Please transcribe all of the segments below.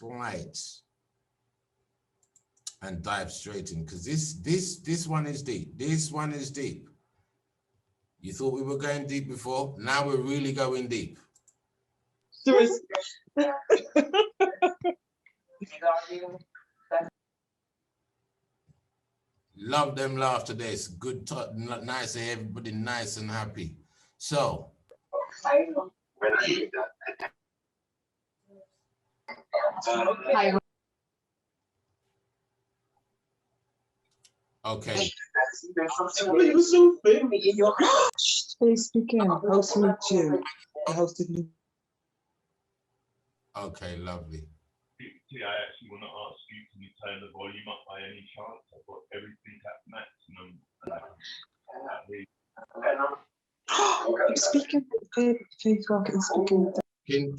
Slides and dive straight in, because this one is deep. This one is deep. You thought we were going deep before, now we're really going deep. Love them laughter there. It's good talk, nice, everybody nice and happy. So okay. Please begin. Host me too. I hosted me. Okay, lovely. I actually want to ask you, can you turn the volume up by any chance? I've got everything at maximum. I'm speaking with Facebook and speaking.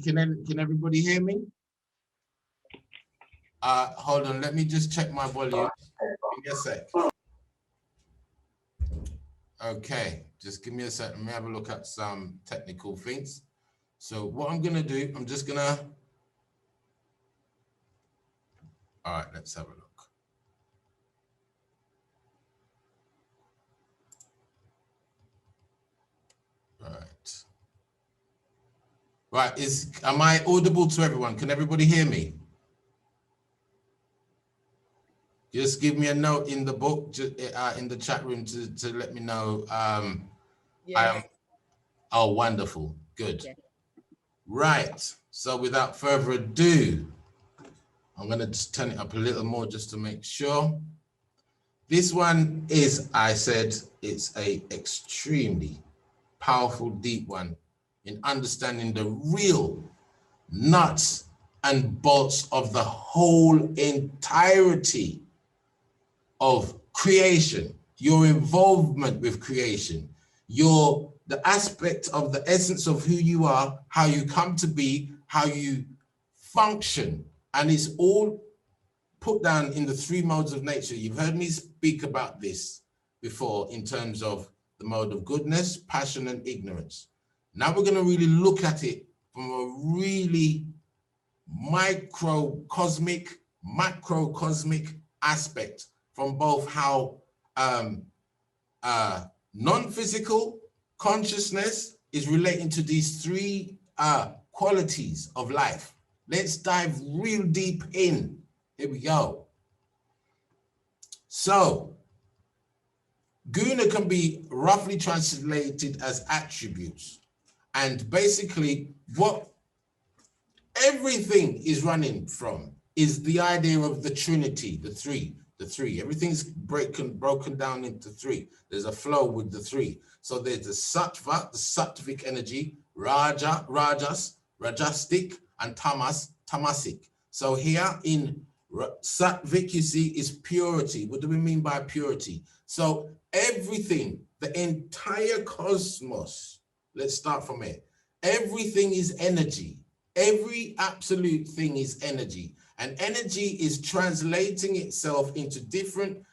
Can everybody hear me? Hold on, let me just check my volume. Give me a sec. Okay, just give me a sec. Let me have a look at some technical things. So what I'm gonna do, I'm just gonna. All right, let's have a look. Right, am I audible to everyone? Can everybody hear me? Just give me a note in the book, in the chat room to let me know. Yes. Oh, wonderful, good. Yes. Right, so without further ado, I'm gonna just turn it up a little more just to make sure. This one is, I said, it's a extremely powerful, deep one in understanding the real nuts and bolts of the whole entirety of creation, your involvement with creation, the aspect of the essence of who you are, how you come to be, how you function, and it's all put down in the three modes of nature. You've heard me speak about this before in terms of the mode of goodness, passion, and ignorance. Now we're going to really look at it from a really microcosmic, macrocosmic aspect, from both how non-physical consciousness is relating to these three qualities of life. Let's dive real deep in. Here we go. So, guna can be roughly translated as attributes. And basically, what everything is running from is the idea of the Trinity, the three. Everything's broken down into three. There's a flow with the three. So there's the sattva, the sattvic energy, rajas, rajastic, and tamasic. So here in sattvic, you see, is purity. What do we mean by purity? So everything, the entire cosmos, let's start from here. Everything is energy. Every absolute thing is energy. And energy is translating itself into different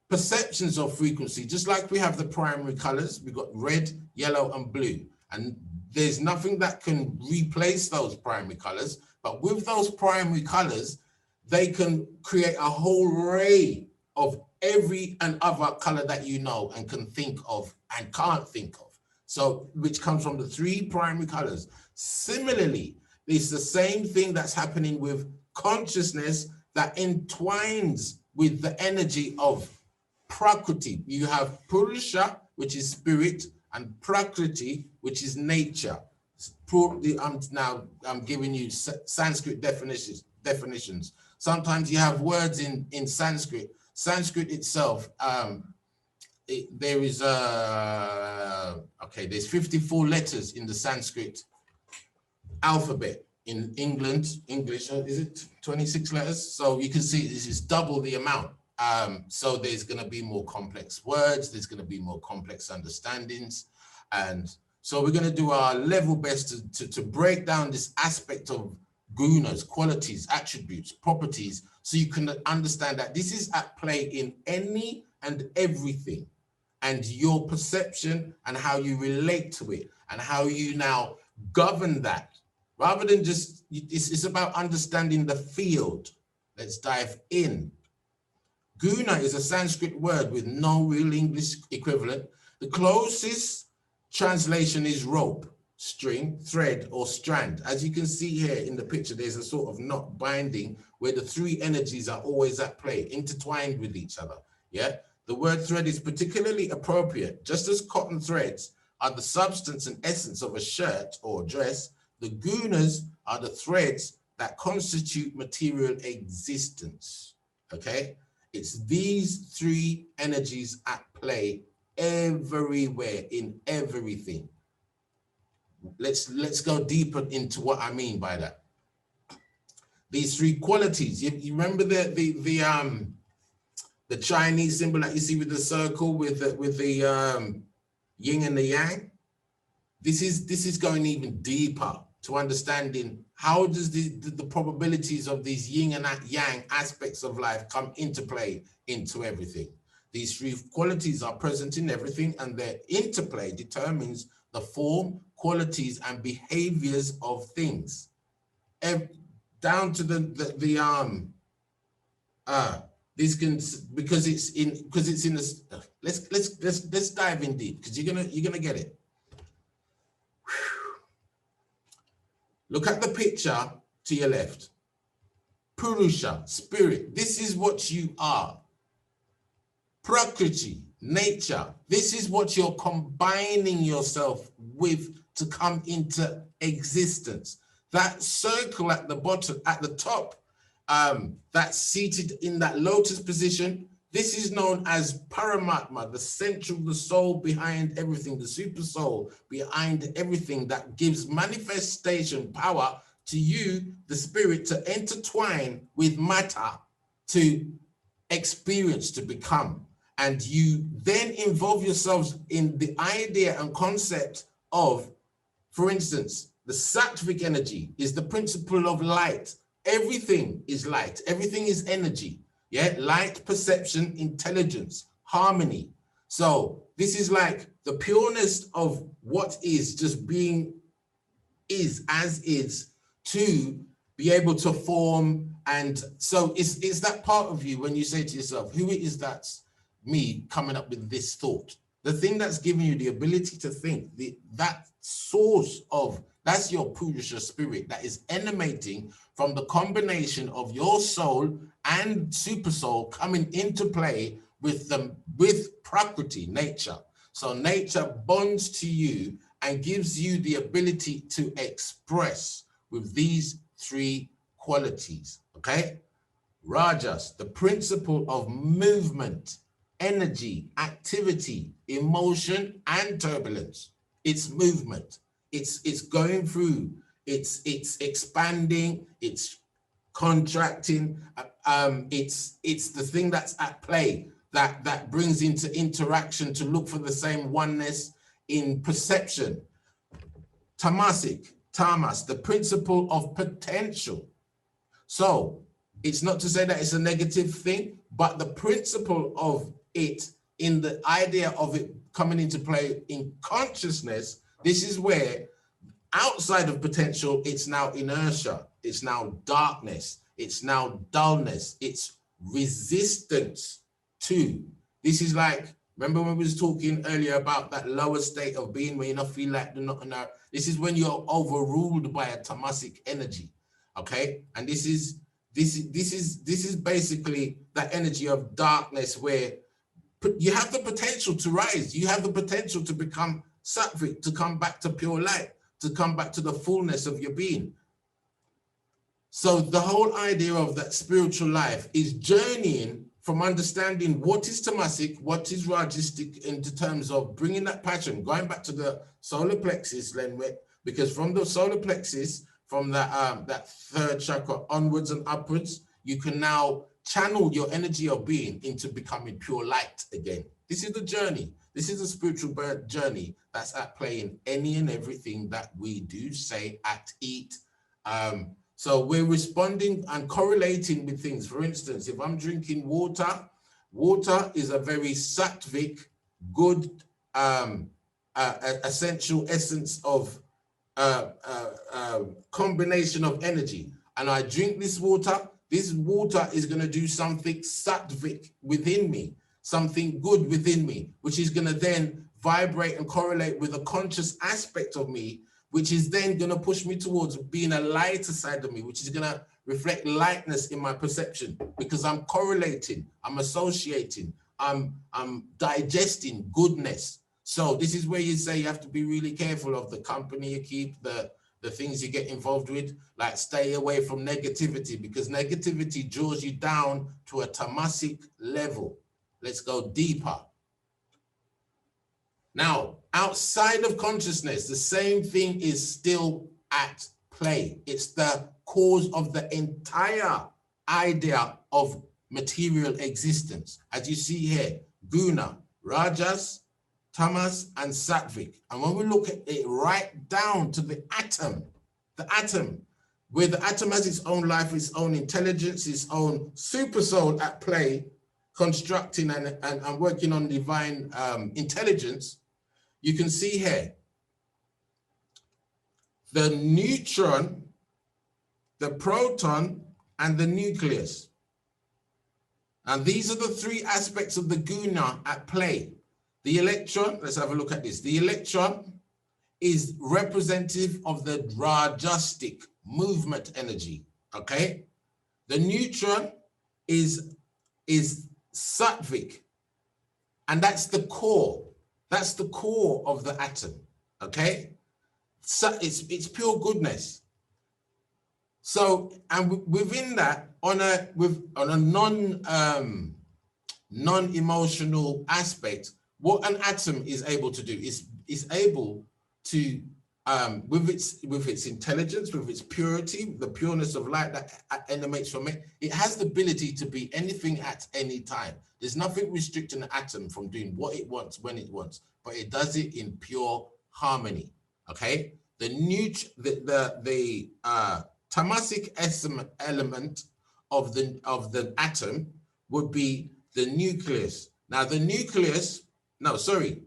perceptions of frequency. Just like we have the primary colors, we've got red, yellow, and blue. And there's nothing that can replace those primary colors. But with those primary colors, they can create a whole array of every and other color that you know and can think of and can't think of. So, which comes from the three primary colors. Similarly, it's the same thing that's happening with consciousness that entwines with the energy of Prakriti. You have Purusha, which is spirit, and Prakriti, which is nature. I'm giving you Sanskrit definitions. Sometimes you have words in Sanskrit. Sanskrit itself, there's 54 letters in the Sanskrit alphabet. In English, is it 26 letters? So you can see this is double the amount. So there's going to be more complex words, there's going to be more complex understandings. And So we're going to do our level best to break down this aspect of gunas, qualities, attributes, properties, so you can understand that this is at play in any and everything, and your perception and how you relate to it and how you now govern that, rather than just, it's about understanding the field. Let's dive in. Guna is a Sanskrit word with no real English equivalent. The closest translation is rope, string, thread, or strand. As you can see here in the picture, there's a sort of knot binding where the three energies are always at play, intertwined with each other. Yeah, the word thread is particularly appropriate. Just as cotton threads are the substance and essence of a shirt or dress, the gunas are the threads that constitute material existence. Okay, it's these three energies at play everywhere, in everything. Let's go deeper into what I mean by that. These three qualities. You remember the Chinese symbol that you see with the circle with the yin and the yang? This is going even deeper to understanding how does the probabilities of these yin and yang aspects of life come into play into everything. These three qualities are present in everything, and their interplay determines the form, qualities, and behaviors of things. Down to this can, because it's in this. Let's dive in deep, because you're gonna get it. Look at the picture to your left. Purusha, spirit. This is what you are. Prakriti, nature. This is what you're combining yourself with to come into existence. That circle at the bottom, at the top, that's seated in that lotus position. This is known as Paramatma, the central, the soul behind everything, the super soul behind everything that gives manifestation power to you, the spirit, to intertwine with matter, to experience, to become. And you then involve yourselves in the idea and concept of, for instance, the sattvic energy is the principle of light. Everything is light. Everything is energy. Yeah, light, perception, intelligence, harmony. So this is like the pureness of what is, just being is as is, to be able to form. And so it's that part of you when you say to yourself, who is that's me coming up with this thought? The thing that's giving you the ability to think, that source of, that's your Purusha spirit that is emanating from the combination of your soul and super soul coming into play with Prakriti, nature. So nature bonds to you and gives you the ability to express with these three qualities, okay? Rajas, the principle of movement, energy, activity, emotion, and turbulence. It's movement. It's going through. It's expanding. It's contracting. It's the thing that's at play that brings into interaction to look for the same oneness in perception. Tamas, the principle of potential. So it's not to say that it's a negative thing, but the principle of it, in the idea of it coming into play in consciousness, this is where outside of potential, it's now inertia, it's now darkness, it's now dullness, it's resistance to. This is like, remember when we was talking earlier about that lower state of being where you not feel like you're not enough. This is when you're overruled by a tamasic energy, okay? And this is basically that energy of darkness where you have the potential to rise. You have the potential to become sattvic, to come back to pure light, to come back to the fullness of your being. So the whole idea of that spiritual life is journeying from understanding what is tamasic, what is rajasic, in terms of bringing that pattern, going back to the solar plexus, because from the solar plexus, from that third chakra onwards and upwards, you can now channel your energy of being into becoming pure light again. This is the journey. This is a spiritual journey that's at play in any and everything that we do, say, act, eat. So we're responding and correlating with things. For instance, if I'm drinking water, water is a very sattvic, good, essential essence of combination of energy. And I drink this water is going to do something sattvic within me, something good within me, which is going to then vibrate and correlate with a conscious aspect of me, which is then going to push me towards being a lighter side of me, which is going to reflect lightness in my perception, because I'm correlating, I'm associating, I'm digesting goodness. So this is where you say you have to be really careful of the company you keep, the things you get involved with, like stay away from negativity, because negativity draws you down to a tamasic level. Let's go deeper. Now, outside of consciousness, the same thing is still at play. It's the cause of the entire idea of material existence. As you see here, guna, rajas, tamas, and sattvic. And when we look at it right down to the atom, where the atom has its own life, its own intelligence, its own super soul at play, constructing and working on divine intelligence, you can see here, the neutron, the proton, and the nucleus. And these are the three aspects of the guna at play. The electron, let's have a look at this. The electron is representative of the rajastic movement energy, okay? The neutron is sattvic, and that's the core. That's the core of the atom, okay? So it's pure goodness. So, and within that, on a non-emotional aspect, what an atom is able to do is able to, with its intelligence, with its purity, the pureness of light that emanates from it, it has the ability to be anything at any time. There's nothing restricting an atom from doing what it wants when it wants, but it does it in pure harmony. Okay, the tamasic element of the atom would be the nucleus. Now the nucleus, no, sorry,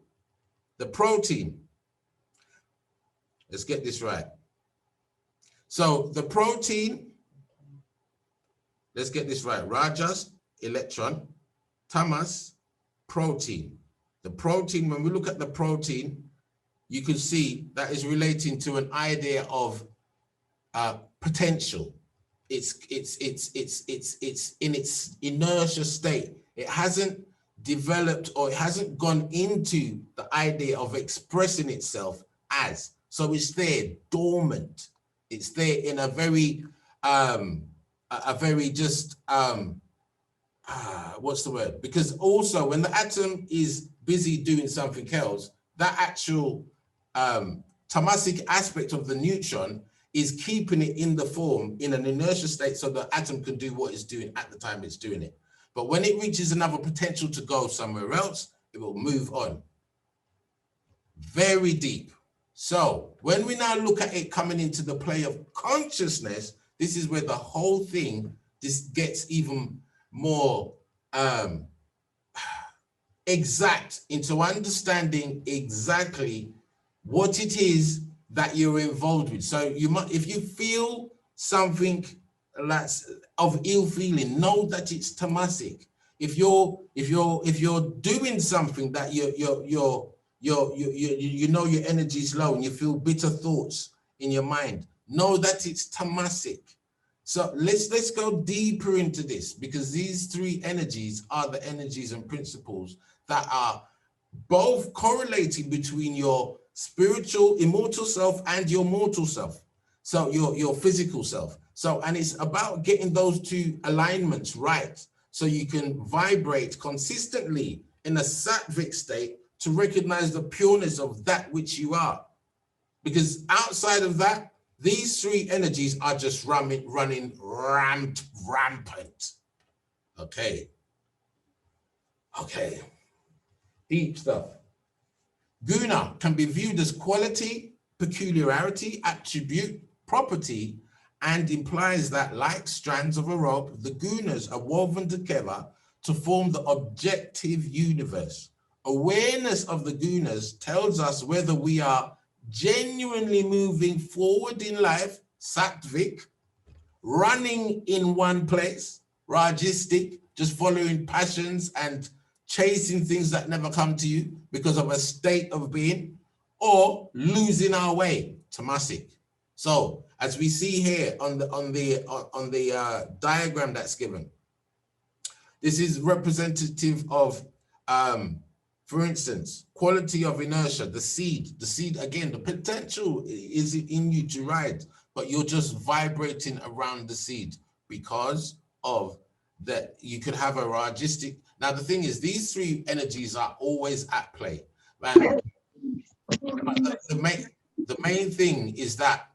the protein. Let's get this right. So the protein, let's get this right. Rajas, electron, tamas, protein. The protein, when we look at the protein, you can see that is relating to an idea of potential. It's in its inertia state. It hasn't developed, or it hasn't gone into the idea of expressing itself as. So it's there dormant. It's there in a very just what's the word? Because also when the atom is busy doing something else, that actual tamasic aspect of the neutron is keeping it in the form in an inertia state, so the atom can do what it's doing at the time it's doing it. But when it reaches another potential to go somewhere else, it will move on. Very deep. So when we now look at it coming into the play of consciousness, this is where the whole thing just gets even more exact into understanding exactly what it is that you're involved with. So you might, if you feel something that's of ill feeling, know that it's tamasic. If you're doing something that you know your energy is low and you feel bitter thoughts in your mind, know that it's tamasic. So let's go deeper into this, because these three energies are the energies and principles that are both correlating between your spiritual immortal self and your mortal self, so your physical self. So, and it's about getting those two alignments right, so you can vibrate consistently in a sattvic state to recognize the pureness of that which you are. Because outside of that, these three energies are just running rampant. Okay. Deep stuff. Guna can be viewed as quality, peculiarity, attribute, property, and implies that, like strands of a rope, the gunas are woven together to form the objective universe. Awareness of the gunas tells us whether we are genuinely moving forward in life, sattvic, running in one place, rajistic, just following passions and chasing things that never come to you because of a state of being, or losing our way, tamasic. So as we see here on the diagram that's given, this is representative of, for instance, quality of inertia, the seed again, the potential is in you to ride, but you're just vibrating around the seed because of that. You could have a ragistic. Now, the thing is, these three energies are always at play. And the main thing is that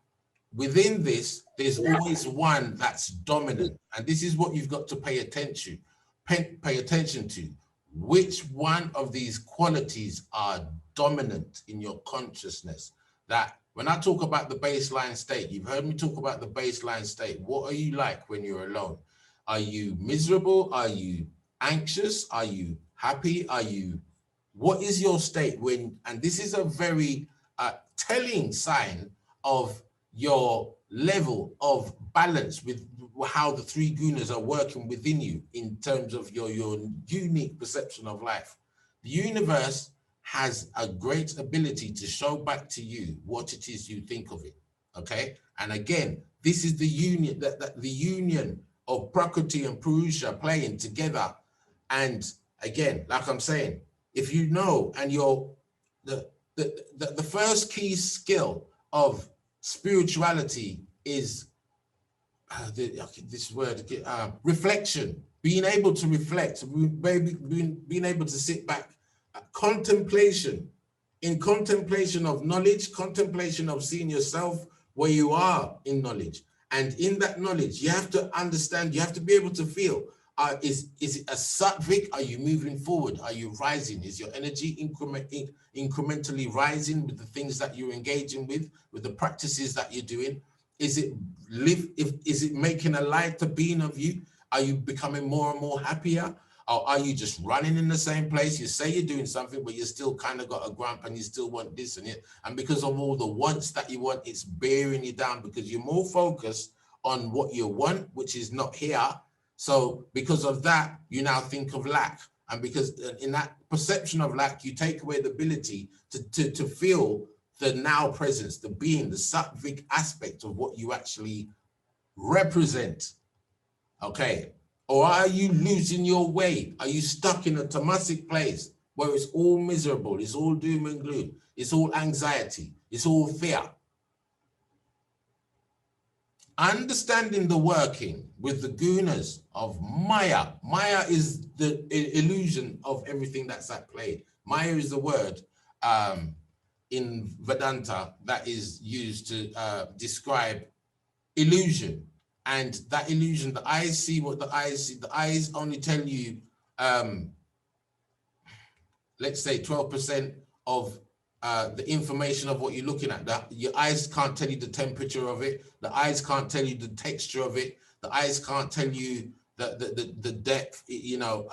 within this, there's always one that's dominant. And this is what you've got to pay attention to. Which one of these qualities are dominant in your consciousness? That when I talk about the baseline state, you've heard me talk about the baseline state. What are you like when you're alone? Are you miserable? Are you anxious? Are you happy? What is your state when, and this is a very telling sign of your level of balance with how the three gunas are working within you in terms of your unique perception of life. The universe has a great ability to show back to you what it is you think of it. Okay. And again, this is the union, that the union of Prakriti and Purusha playing together. And again, like I'm saying, if you know, and you're the first key skill of spirituality is this word, reflection, being able to reflect, being able to sit back, contemplation, in contemplation of knowledge, contemplation of seeing yourself where you are in knowledge. And in that knowledge, you have to understand, you have to be able to feel, is it a sattvic? Are you moving forward? Are you rising? Is your energy incrementally rising with the things that you're engaging with the practices that you're doing? Is it is it making a lighter being of you? Are you becoming more and more happier? Or are you just running in the same place? You say you're doing something, but you still kind of got a grump and you still want this and it. And because of all the wants that you want, it's bearing you down because you're more focused on what you want, which is not here. So because of that, you now think of lack. And because in that perception of lack, you take away the ability to feel the now presence, the being, the sattvic aspect of what you actually represent. Okay. Or are you losing your way? Are you stuck in a tamasic place where it's all miserable, it's all doom and gloom, it's all anxiety, it's all fear? Understanding the working with the gunas of Maya. Maya is the illusion of everything that's at play. Maya is the word in Vedanta that is used to describe illusion. And that illusion, the eyes see what the eyes see. The eyes only tell you, let's say 12% of the information of what you're looking at. That your eyes can't tell you the temperature of it. The eyes can't tell you the texture of it. The eyes can't tell you the depth, you know,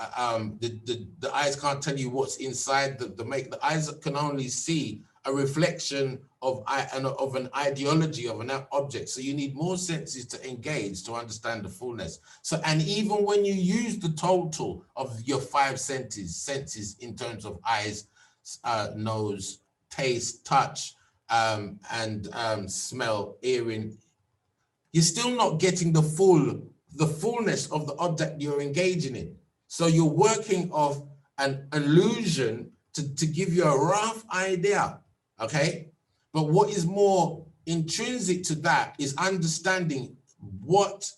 the eyes can't tell you what's inside the make. The eyes can only see a reflection of an ideology of an object. So you need more senses to engage to understand the fullness. So, and even when you use the total of your five senses in terms of eyes, nose, taste, touch, and smell, hearing, you're still not getting the fullness of the object you're engaging in. So you're working off an illusion to give you a rough idea, okay? But what is more intrinsic to that is understanding what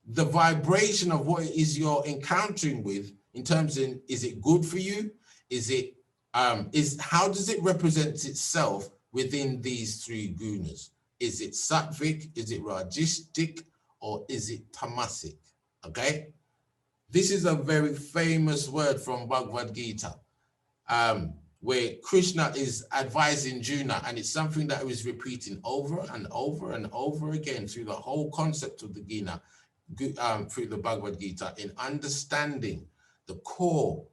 the vibration of what it is you're encountering with in terms of, is it good for you? Is it, how does it represent itself within these three gunas? Is it sattvic? Is it rajistic? Or is it tamasic? Okay. This is a very famous word from Bhagavad Gita. where Krishna is advising Juna, and it's something that he was repeating over and over and over again through the whole concept of the Gita, through the Bhagavad Gita, in understanding the core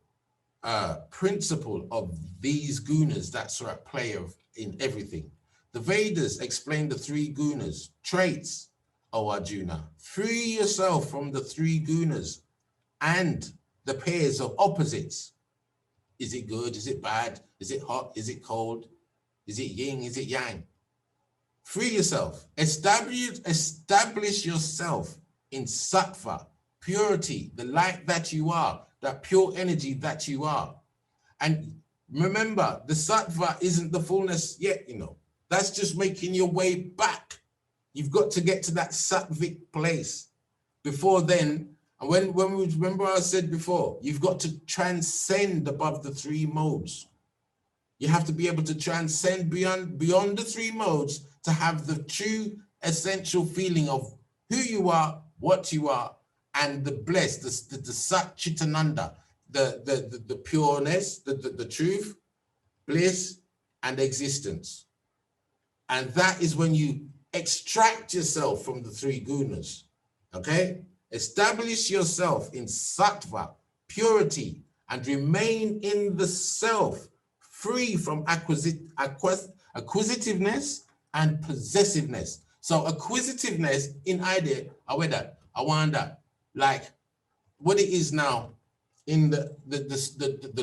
principle of these gunas that are at play in everything. The Vedas explain the 3 gunas, traits, O Arjuna. Free yourself from the 3 gunas and the pairs of opposites. Is it good? Is it bad? Is it hot? Is it cold? Is it yin? Is it yang? Free yourself. Establish yourself in sattva, purity, the light that you are, that pure energy that you are. And remember, the sattva isn't the fullness yet, you know. That's just making your way back. You've got to get to that sattvic place. Before then, and when we remember I said before, you've got to transcend above the 3 modes. You have to be able to transcend beyond the 3 modes to have the true essential feeling of who you are, what you are, and the blessed, the Sat Chitananda, the pureness, the truth, bliss, and existence. And that is when you extract yourself from the 3 gunas, okay? Establish yourself in sattva, purity, and remain in the self, free from acquisitiveness and possessiveness. So acquisitiveness in idea, I wonder, like what it is now in the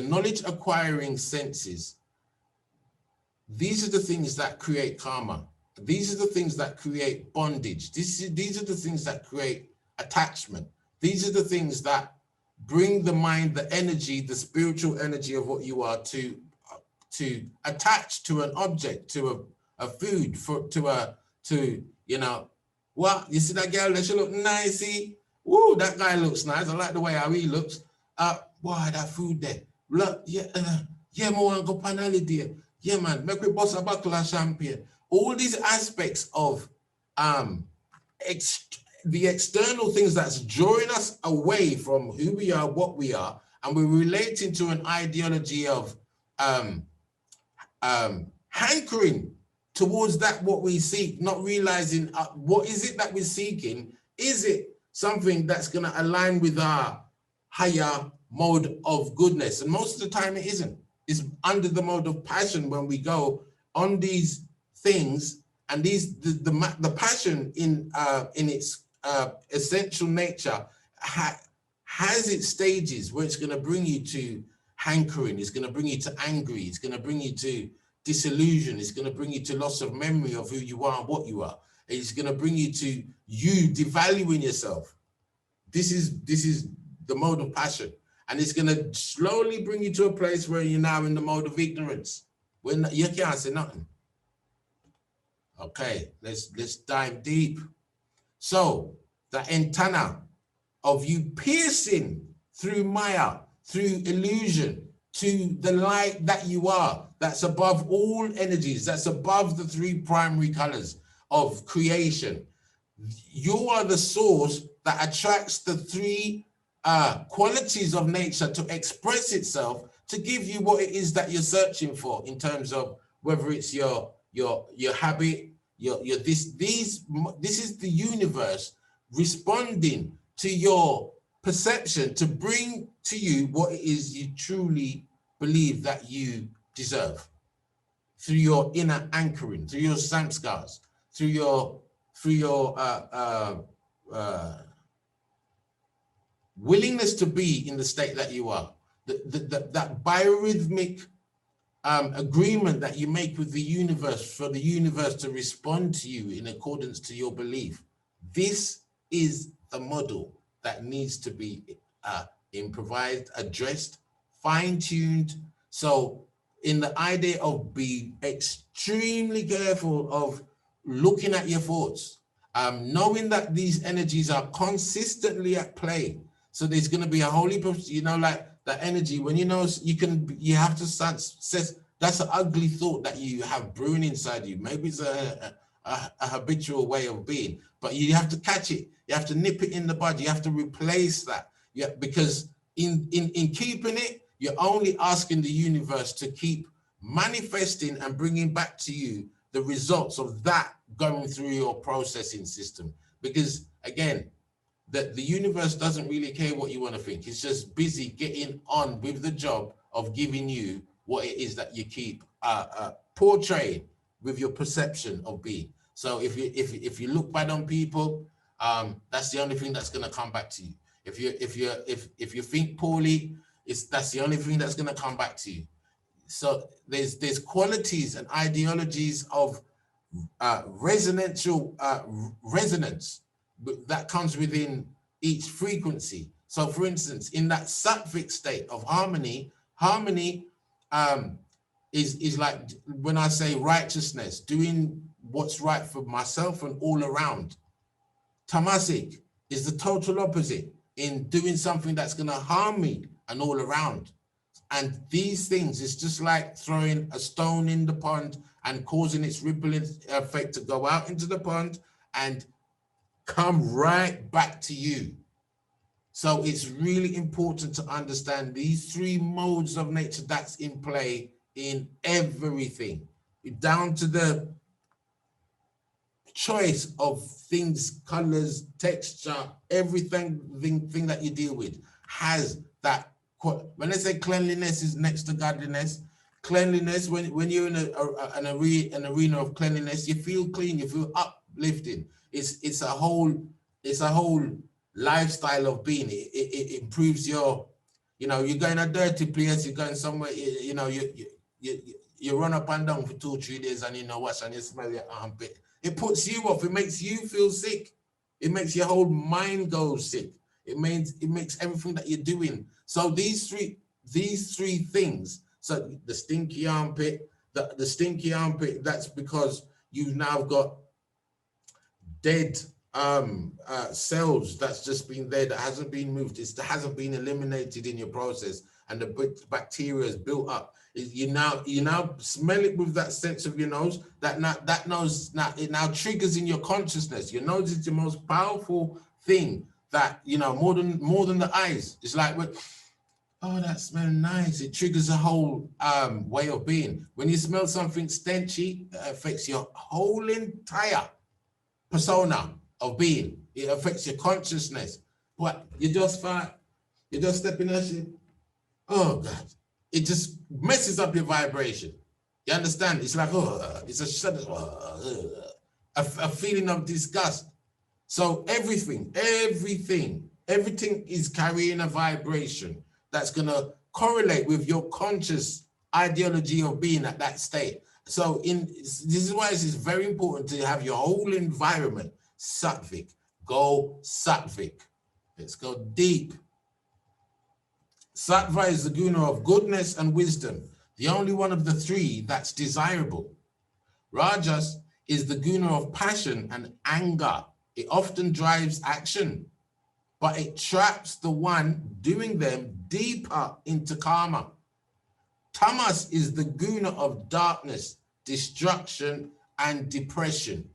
knowledge acquiring senses. These are the things that create karma. These are the things that create bondage. These are the things that create attachment. These are the things that bring the mind, the energy, the spiritual energy of what you are to attach to an object, to a food, to you know, what you see that girl that she look nice, see? Woo, that guy looks nice. I like the way how he looks. Boy, that food there. Look, yeah, man, want to go pan holiday. Yeah, man, make we bust a bottle of champagne. All these aspects of the external things that's drawing us away from who we are, what we are, and we're relating to an ideology of hankering towards that what we seek, not realizing what is it that we're seeking. Is it something that's going to align with our higher mode of goodness? And most of the time it isn't. It's under the mode of passion when we go on these things, and the passion in its essential nature has its stages where it's going to bring you to hankering, it's going to bring you to angry, it's going to bring you to disillusion, it's going to bring you to loss of memory of who you are and what you are. It's going to bring you to you devaluing yourself. This is the mode of passion, and it's going to slowly bring you to a place where you're now in the mode of ignorance, when you can't say nothing. Okay, let's dive deep. So the antenna of you piercing through Maya, through illusion, to the light that you are, that's above all energies, that's above the 3 primary colors of creation. You are the source that attracts the 3 qualities of nature to express itself, to give you what it is that you're searching for, in terms of whether it's your habit, this is the universe responding to your perception to bring to you what it is you truly believe that you deserve, through your inner anchoring, through your samskars, through your willingness to be in the state that you are, that biorhythmic agreement that you make with the universe, for the universe to respond to you in accordance to your belief. This is the model that needs to be improvised, addressed, fine-tuned. So in the idea of being extremely careful of looking at your thoughts, knowing that these energies are consistently at play. So there's going to be a holy, you know, like the energy, when you know, you have to sense that's an ugly thought that you have brewing inside you. Maybe it's a habitual way of being, but you have to catch it. You have to nip it in the bud. You have to replace that. Yeah, because in keeping it, you're only asking the universe to keep manifesting and bringing back to you the results of that going through your processing system. Because again, that the universe doesn't really care what you want to think. It's just busy getting on with the job of giving you what it is that you keep portraying with your perception of being. So if you look bad on people, that's the only thing that's going to come back to you. If you think poorly, that's the only thing that's going to come back to you. So there's qualities and ideologies of resonance that comes within each frequency. So for instance, in that sattvic state of harmony is like when I say righteousness, doing what's right for myself and all around. Tamasic is the total opposite, in doing something that's going to harm me and all around. And these things, it's just like throwing a stone in the pond and causing its rippling effect to go out into the pond and come right back to you. So it's really important to understand these three modes of nature that's in play in everything, down to the choice of things, colors, texture, everything thing that you deal with has that. When I say cleanliness is next to godliness, cleanliness, when you're in an arena of cleanliness, you feel clean, you feel uplifting. It's a whole lifestyle of being. It improves your, you're going a dirty place, you're going somewhere, you run up and down for 2-3 days and wash and you smell your armpit. It puts you off. It makes you feel sick. It makes your whole mind go sick. It makes everything that you're doing. So these three things. So the stinky armpit, the stinky armpit. That's because you've now got dead cells that's just been there, that hasn't been moved. It hasn't been eliminated in your process, and the bacteria is built up. You now smell it with that sense of your nose. That nose now, it now triggers in your consciousness. Your nose is the most powerful thing that more than the eyes. It's like, oh, that smells nice. It triggers a whole way of being. When you smell something stenchy, it affects your whole entire persona of being. It affects your consciousness. What you just fart, you just step in that shit. Oh God, it just messes up your vibration. You understand? It's like, it's a shudder, a feeling of disgust. So everything is carrying a vibration that's gonna correlate with your conscious ideology of being at that state. So this is why it is very important to have your whole environment sattvic. Go sattvic. Let's go deep. Sattva is the guna of goodness and wisdom, the only one of the three that's desirable. Rajas is the guna of passion and anger. It often drives action, but it traps the one doing them deeper into karma. Tamas is the guna of darkness, destruction, and depression.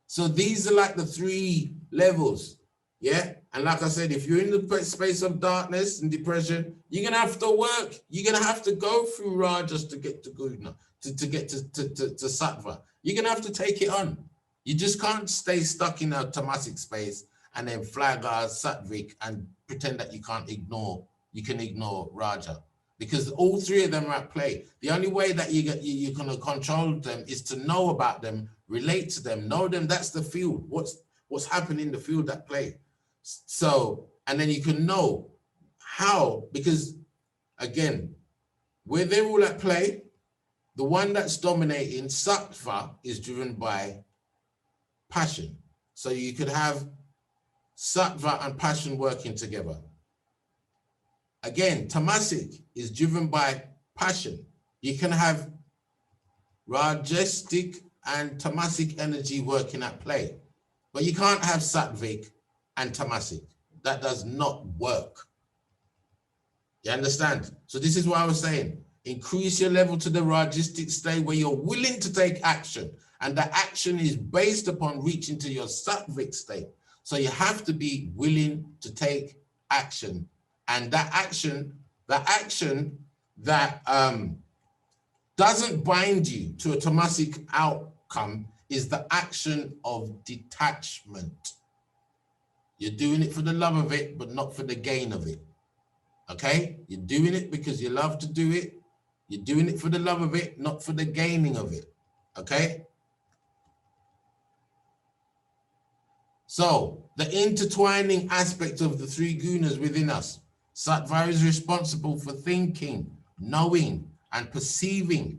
So these are like the three levels, yeah? And like I said, if you're in the space of darkness and depression, you're gonna have to work. You're gonna have to go through Rajas to get to guna, to get to sattva. You're gonna have to take it on. You just can't stay stuck in a tamasic space and then flag as sattvic and pretend that you can ignore Raja, because all three of them are at play. The only way that you're going to control them is to know about them, relate to them, know them. That's the field. What's happening in the field at play. So, and then you can know how, because again, where they're all at play, the one that's dominating, sattva, is driven by passion. So you could have sattva and passion working together. Again, tamasic is driven by passion. You can have rajasic and tamasic energy working at play, but you can't have sattvic and tamasic. That does not work. You understand? So this is what I was saying. Increase your level to the rajasic state where you're willing to take action, and the action is based upon reaching to your sattvic state. So you have to be willing to take action, and that action The action that doesn't bind you to a tamasic outcome is the action of detachment. You're doing it for the love of it, but not for the gain of it. Okay? You're doing it because you love to do it. You're doing it for the love of it, not for the gaining of it. Okay? So the intertwining aspect of the three gunas within us. Sattva is responsible for thinking, knowing, and perceiving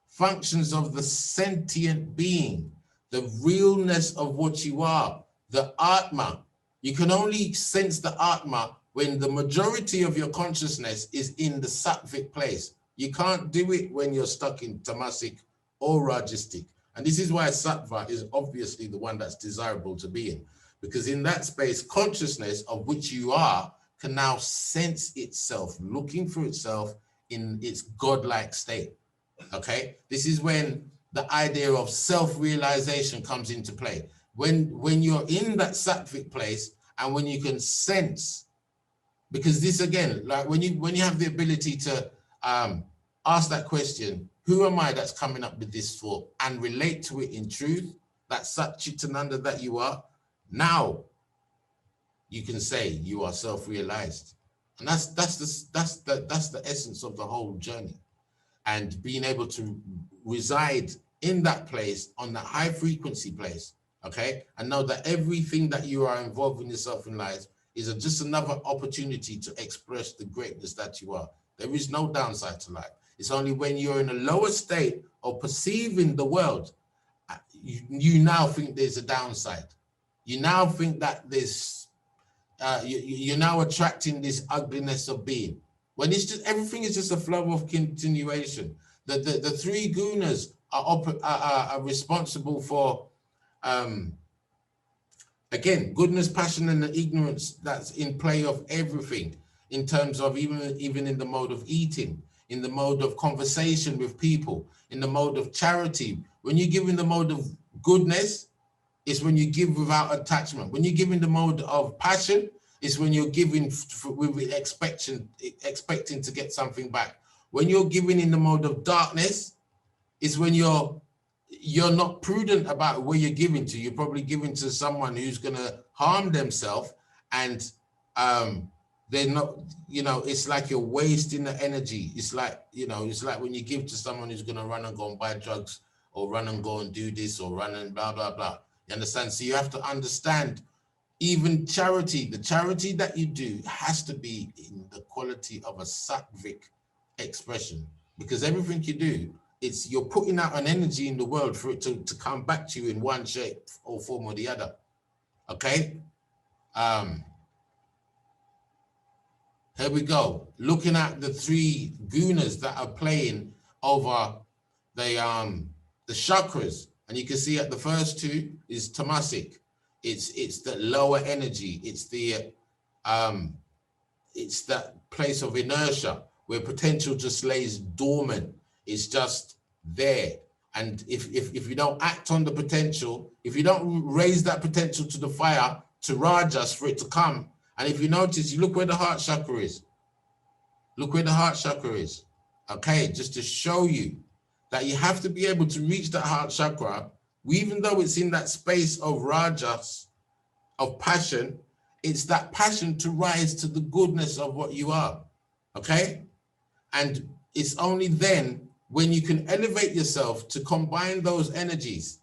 functions of the sentient being, the realness of what you are, the Atma. You can only sense the Atma when the majority of your consciousness is in the sattvic place. You can't do it when you're stuck in tamasic or rajasic. And this is why sattva is obviously the one that's desirable to be in, because in that space, consciousness of which you are can now sense itself, looking for itself in its godlike state. Okay, this is when the idea of self-realization comes into play. When you're in that sattvic place and when you can sense, because this again, like when you have the ability to ask that question, who am I that's coming up with this thought, and relate to it in truth, that Satchitananda that you are, now you can say you are self-realized. And that's the essence of the whole journey. And being able to reside in that place, on that high frequency place, okay? And know that everything that you are involving yourself in life is just another opportunity to express the greatness that you are. There is no downside to life. It's only when you're in a lower state of perceiving the world, you now think there's a downside. You now think that there's, you're now attracting this ugliness of being. When it's just, everything is just a flow of continuation. The three gunas are responsible for, again, goodness, passion, and the ignorance that's in play of everything, in terms of even in the mode of eating, in the mode of conversation with people, in the mode of charity. When you give in the mode of goodness, it's when you give without attachment. When you give in the mode of passion, it's when you're giving with expecting to get something back. When you're giving in the mode of darkness, it's when you're not prudent about where you're giving to. You're probably giving to someone who's going to harm themselves, and they're not, it's like you're wasting the energy. It's like, it's like when you give to someone who's going to run and go and buy drugs, or run and go and do this, or run and blah, blah, blah. You understand? So you have to understand, even charity, the charity that you do has to be in the quality of a sattvic expression, because everything you do, you're putting out an energy in the world for it to come back to you in one shape or form or the other. Okay? Here we go. Looking at the three gunas that are playing over the chakras, and you can see at the first two is tamasic. It's the lower energy. It's that place of inertia where potential just lays dormant. It's just there. And if you don't act on the potential, if you don't raise that potential to the fire, to rajas, for it to come, and if you notice, you look where the heart chakra is. Look where the heart chakra is. Okay, just to show you that you have to be able to reach that heart chakra, even though it's in that space of rajas, of passion, it's that passion to rise to the goodness of what you are. Okay? And it's only then when you can elevate yourself to combine those energies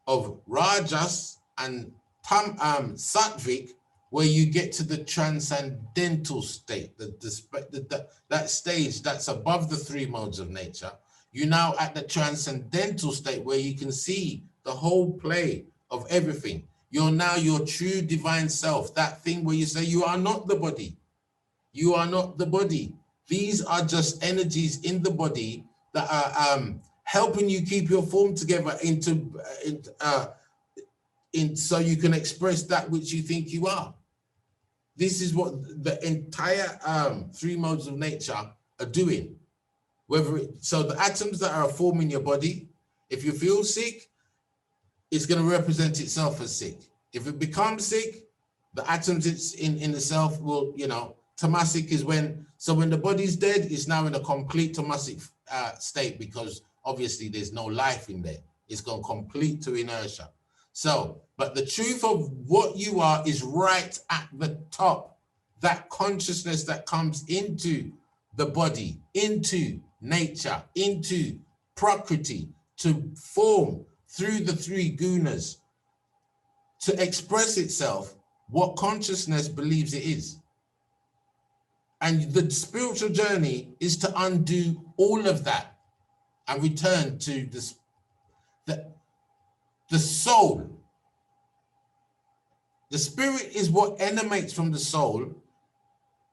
of rajas and sattvic, where you get to the transcendental state, that stage that's above the three modes of nature. You're now at the transcendental state where you can see the whole play of everything. You're now your true divine self, that thing where you say you are not the body. You are not the body. These are just energies in the body that are helping you keep your form together so you can express that which you think you are. This is what the entire three modes of nature are doing. So the atoms that are forming your body, if you feel sick, it's going to represent itself as sick. If it becomes sick, the atoms it's in the self will, Tamasic is when the body's dead, it's now in a complete tamasic state, because obviously there's no life in there. It's gone complete to inertia. So, but the truth of what you are is right at the top. That consciousness that comes into the body, into nature, into prakriti, to form through the three gunas, to express itself what consciousness believes it is. And the spiritual journey is to undo all of that and return to the soul. The spirit is what emanates from the soul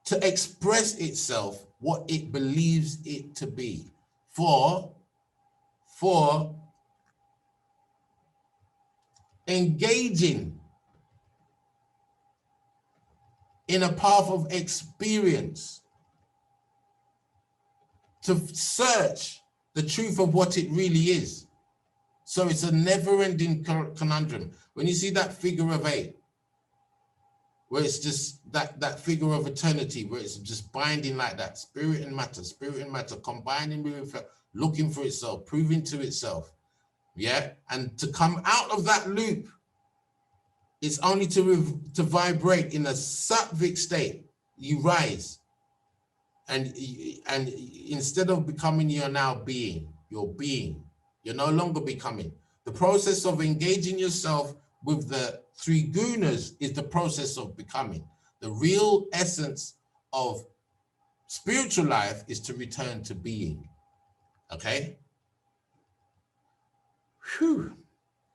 to express itself what it believes it to be for engaging in a path of experience, to search the truth of what it really is. So it's a never-ending conundrum. When you see that figure of 8, where it's just that figure of eternity, where it's just binding like that, spirit and matter combining with itself, looking for itself, proving to itself, yeah? And to come out of that loop, it's only to vibrate in a sattvic state. You rise, and instead of becoming, you're now being. You're being. You're no longer becoming. The process of engaging yourself with the three gunas is the process of becoming. The real essence of spiritual life is to return to being. Okay? Whew.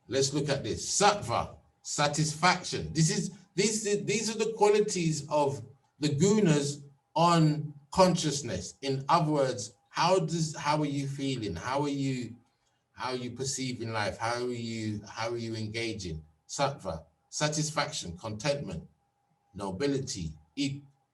Let's look at this. Sattva, satisfaction. These are the qualities of the gunas on consciousness. In other words, how are you feeling? How are you perceiving life? How are you engaging? Sattva, satisfaction, contentment, nobility,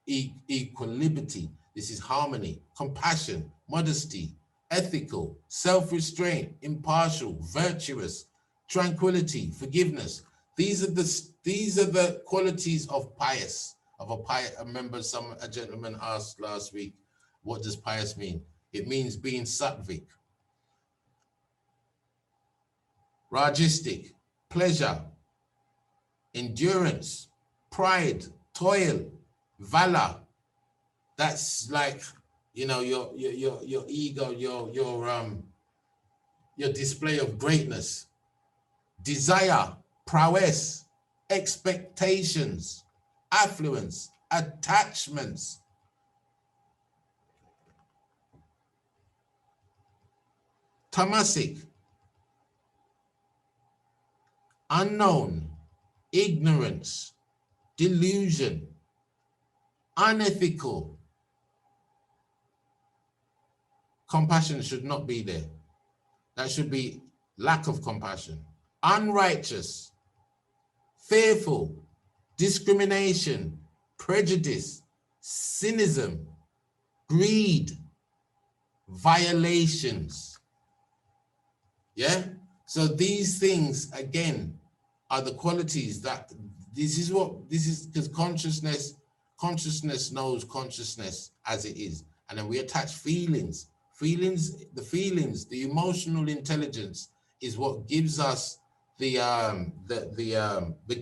equanimity. This is harmony, compassion, modesty, ethical, self-restraint, impartial, virtuous, tranquility, forgiveness. These are the qualities of pious. I remember a gentleman asked last week, what does pious mean? It means being sattvic, rajistic, pleasure, endurance, pride, toil, valor. That's like, you know, your ego, your display of greatness, desire, prowess, expectations, affluence, attachments. Tamasic, unknown, ignorance, delusion, unethical. Compassion should not be there. That should be lack of compassion. Unrighteous, fearful, discrimination, prejudice, cynicism, greed, violations. Yeah? So these things, again, are the qualities that this is because consciousness knows consciousness as it is. And then we attach feelings. The emotional intelligence is what gives us the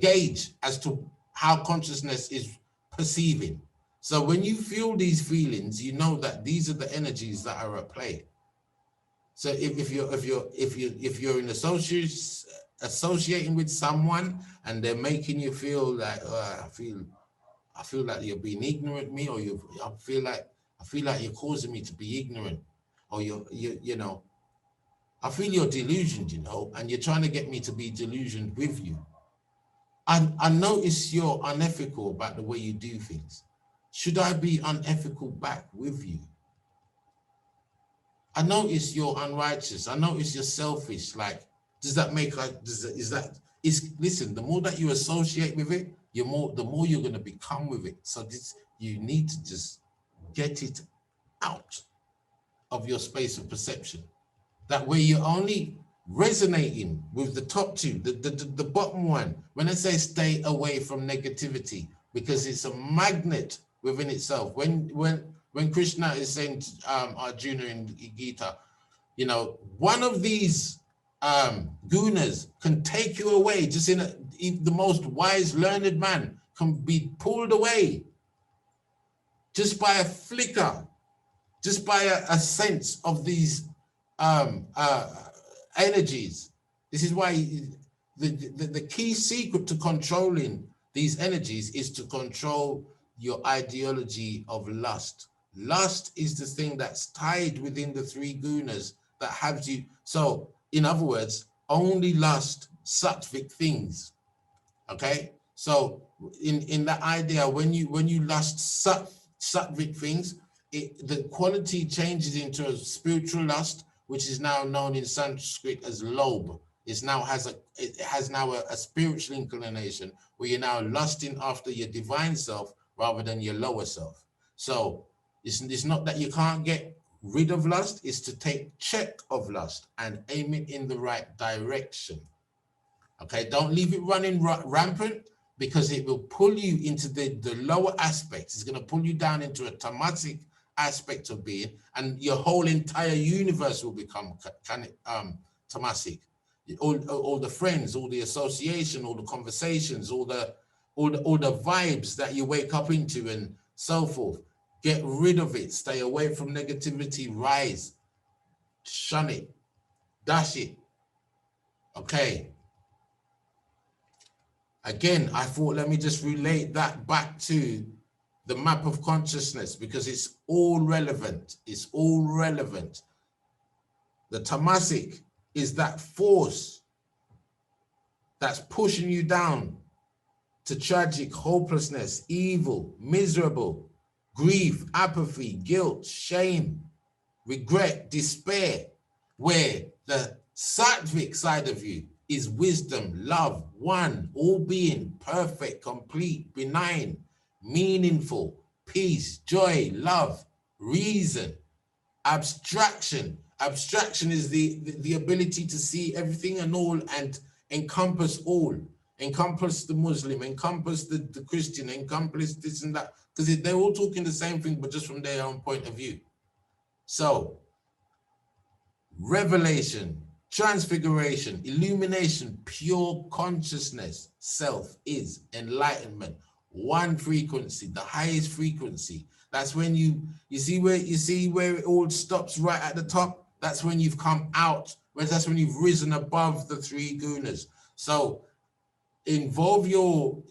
gauge as to how consciousness is perceiving. So when you feel these feelings, you know that these are the energies that are at play. So if you're in associating with someone and they're making you feel like, I feel like you're being ignorant of me, or I feel like you're causing me to be ignorant, or you know, I feel you're delusioned, you know, and you're trying to get me to be delusioned with you. I notice you're unethical about the way you do things. Should I be unethical back with you? I notice you're unrighteous. I notice you're selfish. Like, does that make like, listen, the more that you associate with it, the more you're going to become with it. So you need to just get it out of your space of perception. That way you're only resonating with the top two, the bottom one. When I say stay away from negativity, because it's a magnet within itself. When Krishna is saying to Arjuna in Gita, you know, one of these gunas can take you away. Just in the most wise, learned man can be pulled away just by a flicker, just by a sense of these energies. This is why the key secret to controlling these energies is to control your ideology of lust. Lust is the thing that's tied within the three gunas that has you. So, in other words, only lust, sattvic things. Okay. So, in that idea, when you lust sattvic things, the quality changes into a spiritual lust, which is now known in Sanskrit as lobh. It has now a spiritual inclination where you're now lusting after your divine self rather than your lower self. So it's not that you can't get rid of lust, it's to take check of lust and aim it in the right direction. Okay, don't leave it running rampant, because it will pull you into the lower aspects. It's going to pull you down into a tamasic aspect of being, and your whole entire universe will become tamasic. All the friends, all the association, all the conversations, all the vibes that you wake up into and so forth. Get rid of it. Stay away from negativity. Rise. Shun it. Dash it. Okay. Again, I thought, let me just relate that back to the map of consciousness, because it's all relevant. It's all relevant. The tamasic is that force that's pushing you down to tragic, hopelessness, evil, miserable, grief, apathy, guilt, shame, regret, despair, where the sattvic side of you is wisdom, love, one, all being, perfect, complete, benign, meaningful, peace, joy, love, reason, abstraction. Abstraction is the ability to see everything and all and encompass all. Encompass the Muslim, encompass the Christian, encompass this and that, because they're all talking the same thing, but just from their own point of view. So, revelation, transfiguration, illumination, pure consciousness, self is enlightenment, one frequency, the highest frequency. That's when you see where it all stops right at the top. That's when you've come out. That's when you've risen above the three gunas. So involve your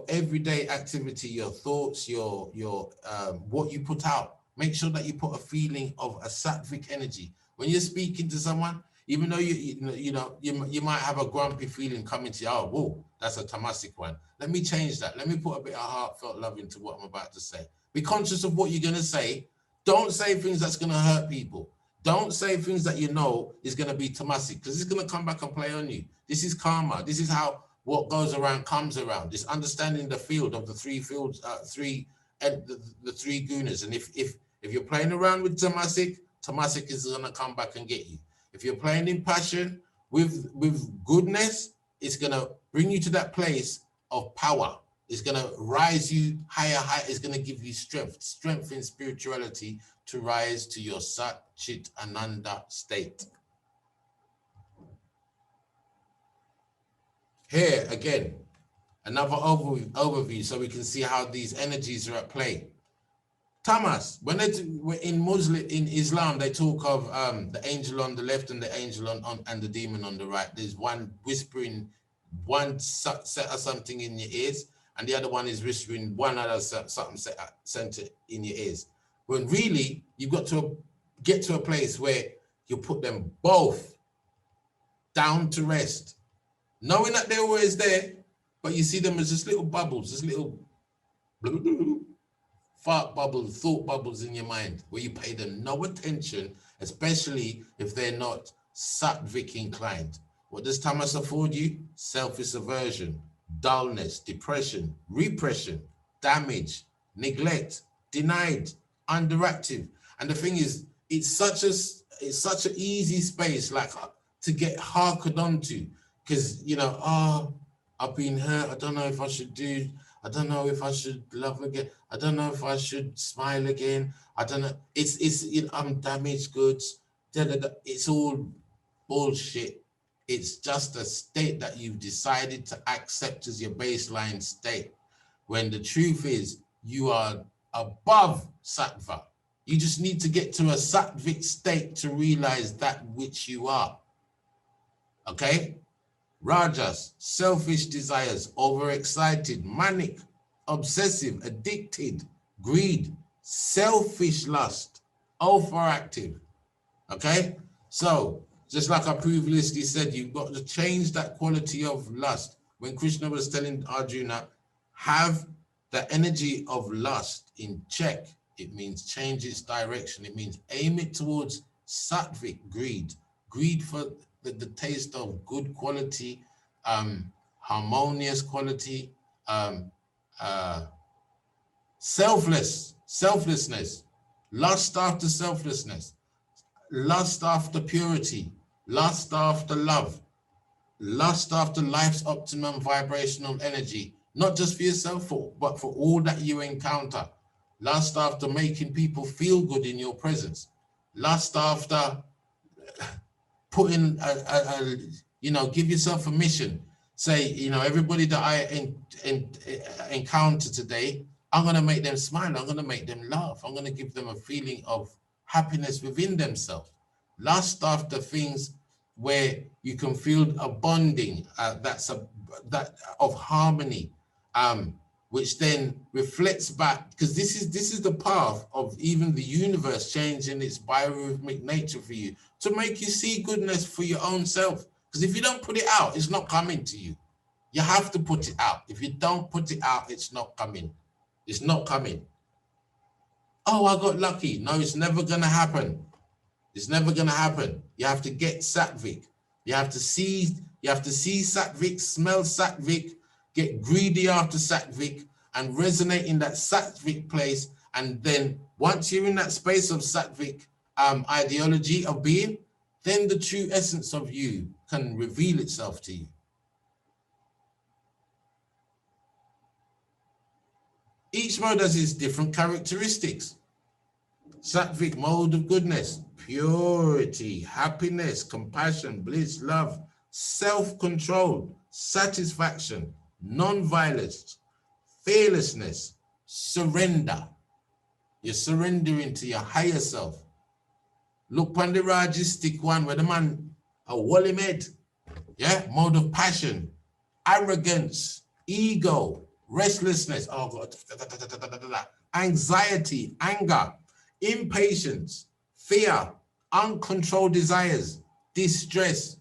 everyday activity, your thoughts, your what you put out. Make sure that you put a feeling of a sattvic energy when you're speaking to someone. Even though you might have a grumpy feeling coming to you, oh, whoa, that's a tamasic one. Let me change that. Let me put a bit of heartfelt love into what I'm about to say. Be conscious of what you're going to say. Don't say things that's going to hurt people. Don't say things that you know is going to be tamasic, because it's going to come back and play on you. This is karma. This is how what goes around comes around. This understanding the field of the three fields, the three gunas. And if you're playing around with tamasic is going to come back and get you. If you're playing in passion with goodness, it's going to bring you to that place of power. It's going to rise you higher. It's going to give you strength in spirituality to rise to your Sat Chit Ananda state. Here again, another overview so we can see how these energies are at play. Tamas, when in Islam, they talk of the angel on the left and the angel and the demon on the right. There's one whispering one set of something in your ears, and the other one is whispering one other something sent in your ears. When really, you've got to get to a place where you put them both down to rest, knowing that they're always there, but you see them as just little bubbles, just little fart bubbles, thought bubbles in your mind, where you pay them no attention, especially if they're not sattvic inclined. What does tamas afford you? Selfish aversion, dullness, depression, repression, damage, neglect, denied, underactive. And the thing is, it's such an easy space, like to get harked onto, because I've been hurt. I don't know if I should do. I don't know if I should love again. I don't know if I should smile again. I don't know. I'm damaged goods. Da, da, da. It's all bullshit. It's just a state that you've decided to accept as your baseline state. When the truth is, you are above sattva. You just need to get to a sattvic state to realize that which you are. Okay? Rajas, selfish desires, overexcited, manic, obsessive, addicted, greed, selfish lust, overactive. Okay? So, just like I previously said, you've got to change that quality of lust. When Krishna was telling Arjuna, have the energy of lust in check, it means change its direction. It means aim it towards sattvic greed, greed for the taste of good quality, harmonious quality, selflessness, lust after selflessness, lust after purity, lust after love, lust after life's optimum vibrational energy, not just for yourself, but for all that you encounter. Lust after making people feel good in your presence. Lust after putting give yourself a mission. Say, everybody that I encounter today, I'm going to make them smile. I'm going to make them laugh. I'm going to give them a feeling of happiness within themselves. Lust after things where you can feel a bonding that of harmony, which then reflects back, because this is the path of even the universe changing its biorhythmic nature for you to make you see goodness for your own self. Because if you don't put it out, it's not coming to you. You have to put it out. If you don't put it out, it's not coming. It's not coming. Oh, I got lucky. No, it's never going to happen. It's never going to happen. You have to get sattvic. You have to see sattvic, smell sattvic, get greedy after sattvic, and resonate in that sattvic place. And then once you're in that space of sattvic ideology of being, then the true essence of you can reveal itself to you. Each mode has its different characteristics. Sattvic mode of goodness, purity, happiness, compassion, bliss, love, self-control, satisfaction, non-violence, fearlessness, surrender. You're surrendering to your higher self. Look on the Rajistic one where the man a wally made. Yeah, mode of passion, arrogance, ego, restlessness, oh God, anxiety, anger, impatience, fear, uncontrolled desires, distress,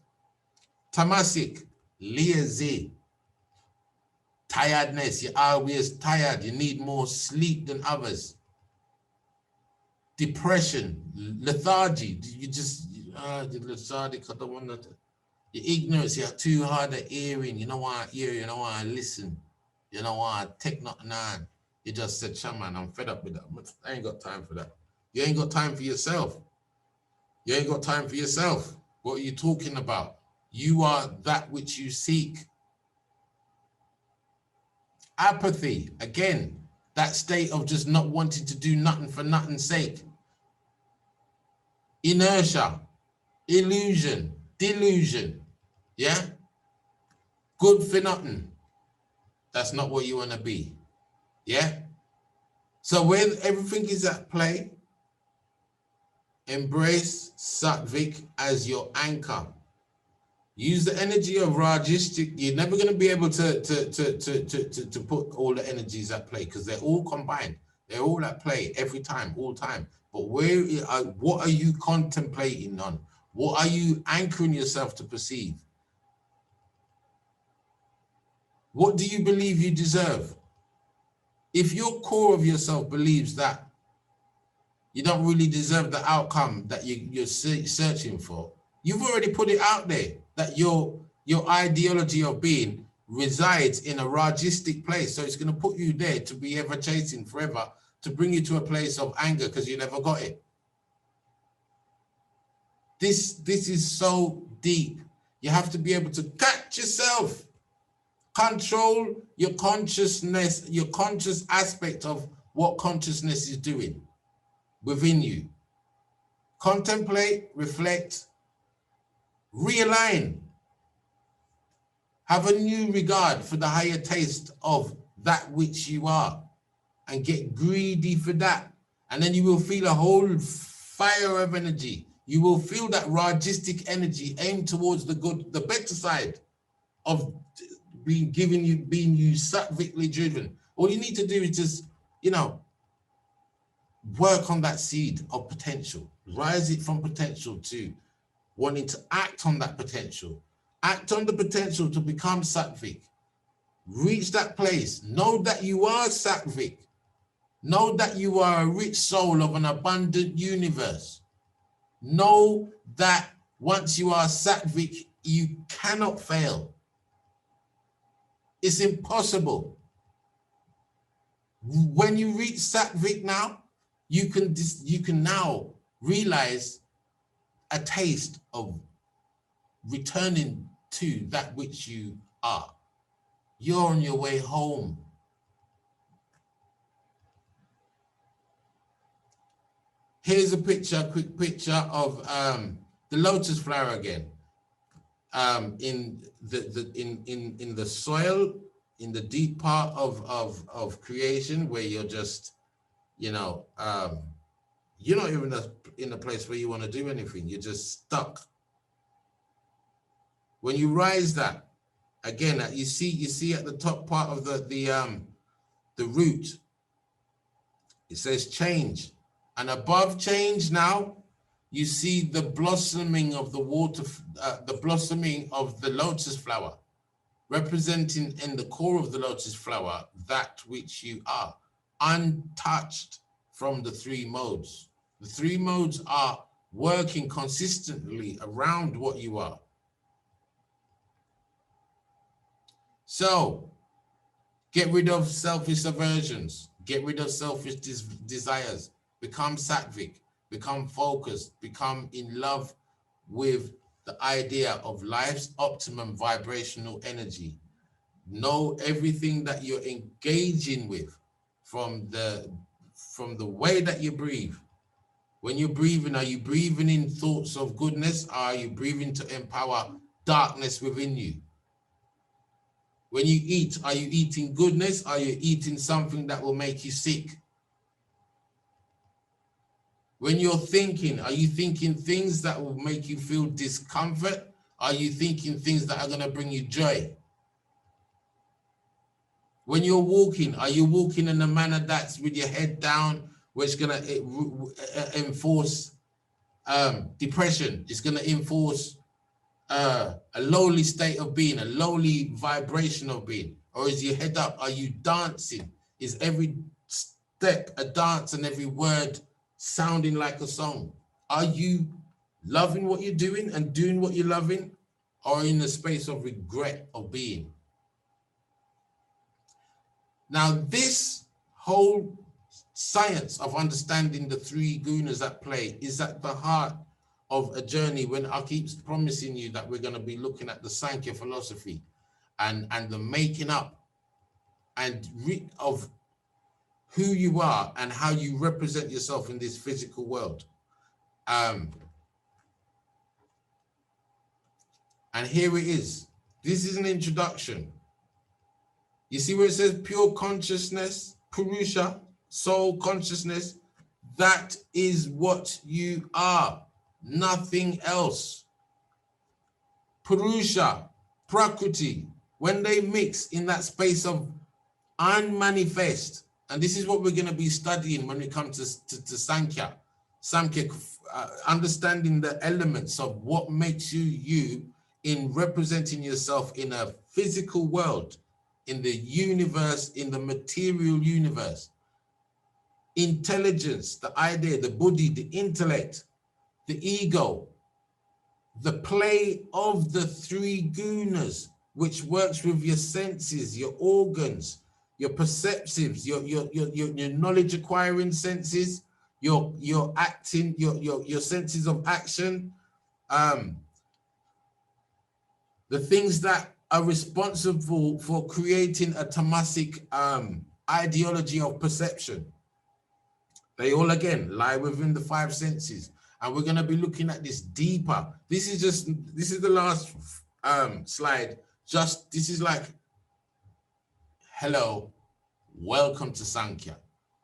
tamasic, lazy, tiredness, you're always tired, you need more sleep than others, depression, lethargy, you just, you're lethargic, I don't want to, your ignorance, you're too hard at hearing, you don't want to hear, you don't want to listen, you don't want to take nothing on. You just said, Shaman, I'm fed up with that. I ain't got time for that. You ain't got time for yourself. You ain't got time for yourself. What are you talking about? You are that which you seek. Apathy, again, that state of just not wanting to do nothing for nothing's sake. Inertia, illusion, delusion, yeah? Good for nothing. That's not what you want to be, yeah? So when everything is at play, embrace Sattvic as your anchor. Use the energy of Rajistic. You're never going to be able to put all the energies at play because they're all combined. They're all at play every time, all time. But what are you contemplating on? What are you anchoring yourself to perceive? What do you believe you deserve? If your core of yourself believes that you don't really deserve the outcome that you're searching for, you've already put it out there that your ideology of being resides in a Rajistic place. So it's going to put you there to be ever chasing forever, to bring you to a place of anger because you never got it. This is so deep. You have to be able to catch yourself. Control your consciousness, your conscious aspect of what consciousness is doing within you. Contemplate, reflect, realign. Have a new regard for the higher taste of that which you are and get greedy for that. And then you will feel a whole fire of energy. You will feel that Rajistic energy aimed towards the good, the better side of being sattvically driven. All you need to do is just, work on that seed of potential, rise it from potential to wanting to act on that potential, act on the potential to become sattvic, reach that place, know that you are sattvic, know that you are a rich soul of an abundant universe, know that once you are sattvic, you cannot fail. It's impossible. When you reach sattvic now, you can now realize a taste of returning to that which you are. You're on your way home. Here's a quick picture of the lotus flower again. In the soil, in the deep part of creation, where you're just, you're not even in a place where you want to do anything. You're just stuck. When you rise that, again, you see at the top part of the root, it says change, and above change now, you see the blossoming of the water, the blossoming of the lotus flower, representing in the core of the lotus flower that which you are, untouched from the three modes. The three modes are working consistently around what you are. So get rid of selfish aversions, get rid of selfish desires, become sattvic, become focused, become in love with the idea of life's optimum vibrational energy. Know everything that you're engaging with, from the way that you breathe. When you're breathing, are you breathing in thoughts of goodness? Are you breathing to empower darkness within you? When you eat, are you eating goodness? Are you eating something that will make you sick? When you're thinking, are you thinking things that will make you feel discomfort? Are you thinking things that are going to bring you joy? When you're walking, are you walking in a manner that's with your head down, which is going to enforce depression? It's going to enforce a lowly state of being, a lowly vibration of being? Or is your head up? Are you dancing? Is every step a dance and every word sounding like a song? Are you loving what you're doing and doing what you're loving, or in the space of regret of being? Now, this whole science of understanding the three gunas at play is at the heart of a journey when I keep promising you that we're going to be looking at the Sankhya philosophy and the making up of who you are and how you represent yourself in this physical world. And here it is. This is an introduction. You see where it says pure consciousness, Purusha, soul consciousness? That is what you are, nothing else. Purusha, Prakriti, when they mix in that space of unmanifest, and this is what we're going to be studying when we come to Sankhya. Sankhya, understanding the elements of what makes you you in representing yourself in a physical world, in the universe, in the material universe. Intelligence, the idea, the buddhi, the intellect, the ego, the play of the three gunas, which works with your senses, your organs, your perceptives, your knowledge acquiring senses, your acting, your senses of action, the things that are responsible for creating a Tamasic ideology of perception. They all, again, lie within the five senses. And we're going to be looking at this deeper. This is the last slide. This is like, hello, welcome to Sankhya.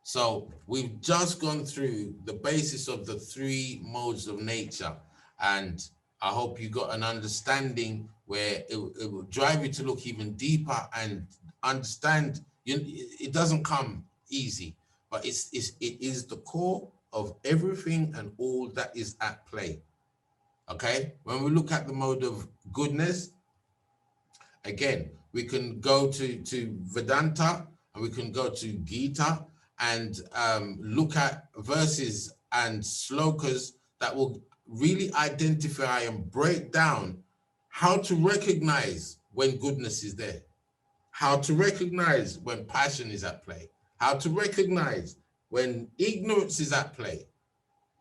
So we've just gone through the basis of the three modes of nature. And I hope you got an understanding where it will drive you to look even deeper and understand. It doesn't come easy, but it is the core of everything and all that is at play. Okay, when we look at the mode of goodness, again, we can go to Vedanta and we can go to Gita and look at verses and slokas that will really identify and break down how to recognize when goodness is there, how to recognize when passion is at play, how to recognize when ignorance is at play.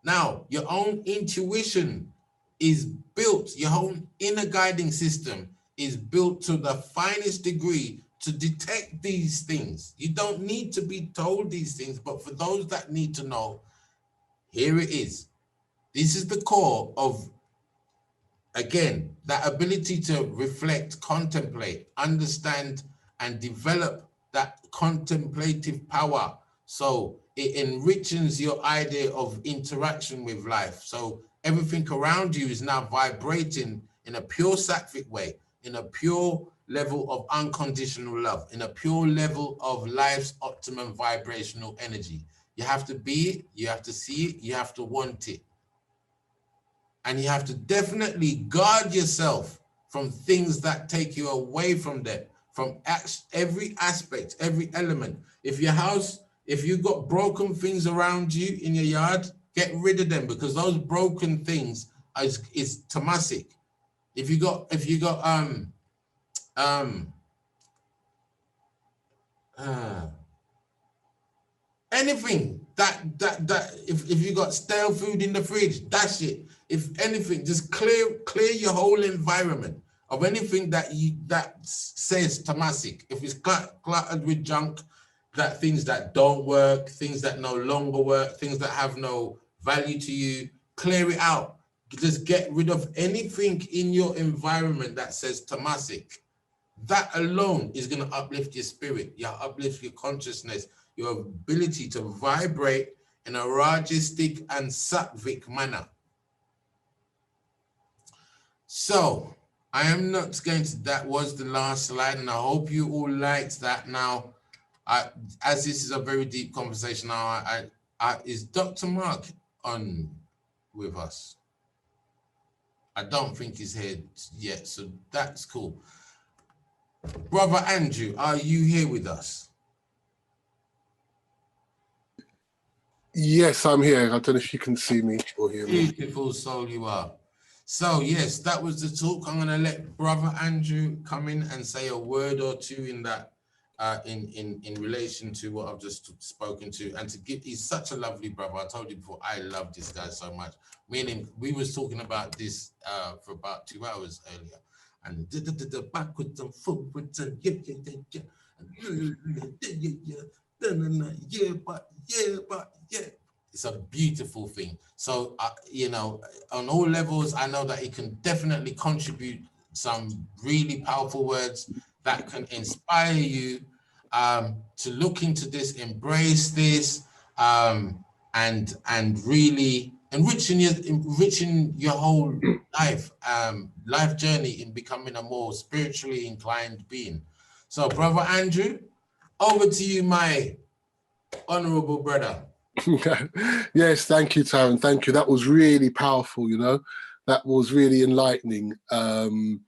Now, your own intuition is built, your own inner guiding system is built to the finest degree to detect these things. You don't need to be told these things, but for those that need to know, here it is. This is the core of, again, that ability to reflect, contemplate, understand, and develop that contemplative power. So it enriches your idea of interaction with life. So everything around you is now vibrating in a pure sattvic way, in a pure level of unconditional love, in a pure level of life's optimum vibrational energy. You have to be it, you have to see it, you have to want it. And you have to definitely guard yourself from things that take you away from that, from every aspect, every element. If your house, if you've got broken things around you in your yard, get rid of them, because those broken things is tamasic. If you got anything that if you got stale food in the fridge, dash it. If anything, just clear your whole environment of anything that says tamasic. If it's cluttered with junk, that things that don't work, things that no longer work, things that have no value to you, clear it out. Just get rid of anything in your environment that says tamasic. That alone is going to uplift your spirit, uplift your consciousness, your ability to vibrate in a rajastic and sattvic manner. So I am not going to, that was the last slide, and I hope you all liked that. Now, as this is a very deep conversation now, is Dr. Mark on with us? I don't think he's here yet, so that's cool. Brother Andrew, are you here with us? Yes, I'm here. I don't know if you can see me or hear me. Beautiful soul you are. So yes, that was the talk. I'm gonna let Brother Andrew come in and say a word or two in that, in relation to what I've just spoken to, and to give. He's such a lovely brother. I told you before, I love this guy so much. Me and him, we was talking about this for about 2 hours earlier, and backwards and forwards and yeah. It's a beautiful thing. So, you know, on all levels, I know that it can definitely contribute some really powerful words that can inspire you to look into this, embrace this, and really enriching your whole life journey in becoming a more spiritually inclined being. So, Brother Andrew, over to you, my honorable brother. Yes, thank you, Tarun. Thank you. That was really powerful, you know. That was really enlightening. And